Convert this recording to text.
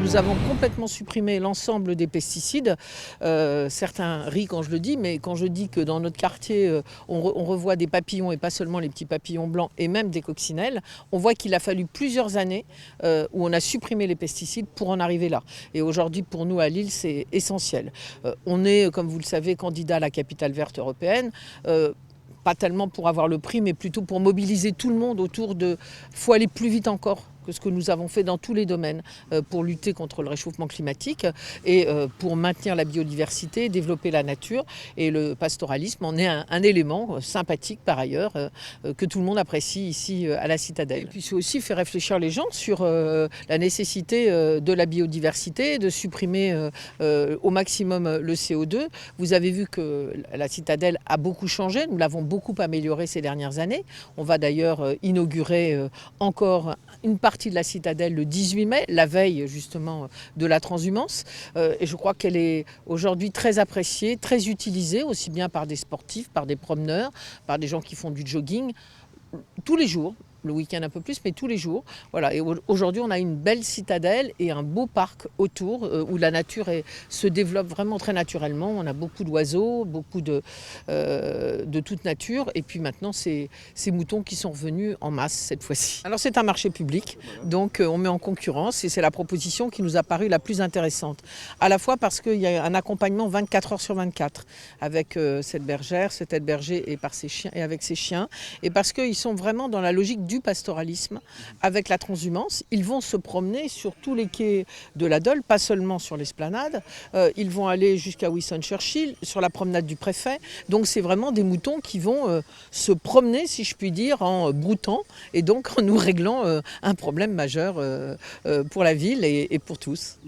Nous avons complètement supprimé l'ensemble des pesticides. Certains rient quand je le dis, mais quand je dis que dans notre quartier, on revoit des papillons et pas seulement les petits papillons blancs et même des coccinelles, on voit qu'il a fallu plusieurs années où on a supprimé les pesticides pour en arriver là. Et aujourd'hui, pour nous à Lille, c'est essentiel. On est, comme vous le savez, candidat à la capitale verte européenne. Pas tellement pour avoir le prix, mais plutôt pour mobiliser tout le monde autour de « faut aller plus vite encore » que ce que nous avons fait dans tous les domaines pour lutter contre le réchauffement climatique et pour maintenir la biodiversité, développer la nature. Et le pastoralisme en est un élément sympathique par ailleurs que tout le monde apprécie ici à la Citadelle. Et puis c'est aussi faire réfléchir les gens sur la nécessité de la biodiversité, de supprimer au maximum le CO2. Vous avez vu que la Citadelle a beaucoup changé, nous l'avons beaucoup améliorée ces dernières années. On va d'ailleurs inaugurer encore une partie de la Citadelle le 18 mai, la veille justement de la transhumance. Et je crois qu'elle est aujourd'hui très appréciée, très utilisée, aussi bien par des sportifs, par des promeneurs, par des gens qui font du jogging, tous les jours. Le week-end un peu plus, mais tous les jours. Voilà. Et aujourd'hui, on a une belle citadelle et un beau parc autour où la nature se développe vraiment très naturellement. On a beaucoup d'oiseaux, beaucoup de toute nature. Et puis maintenant, ces moutons qui sont revenus en masse cette fois-ci. Alors c'est un marché public, donc on met en concurrence et c'est la proposition qui nous a paru la plus intéressante. À la fois parce qu'il y a un accompagnement 24 heures sur 24 avec cette bergère, cet aide-berger et par ses chiens et avec ses chiens. Et parce qu'ils sont vraiment dans la logique du pastoralisme avec la transhumance. Ils vont se promener sur tous les quais de la Dole, pas seulement sur l'esplanade. Ils vont aller jusqu'à Winston Churchill, sur la promenade du préfet. Donc c'est vraiment des moutons qui vont se promener, si je puis dire, en broutant et donc en nous réglant un problème majeur pour la ville et pour tous.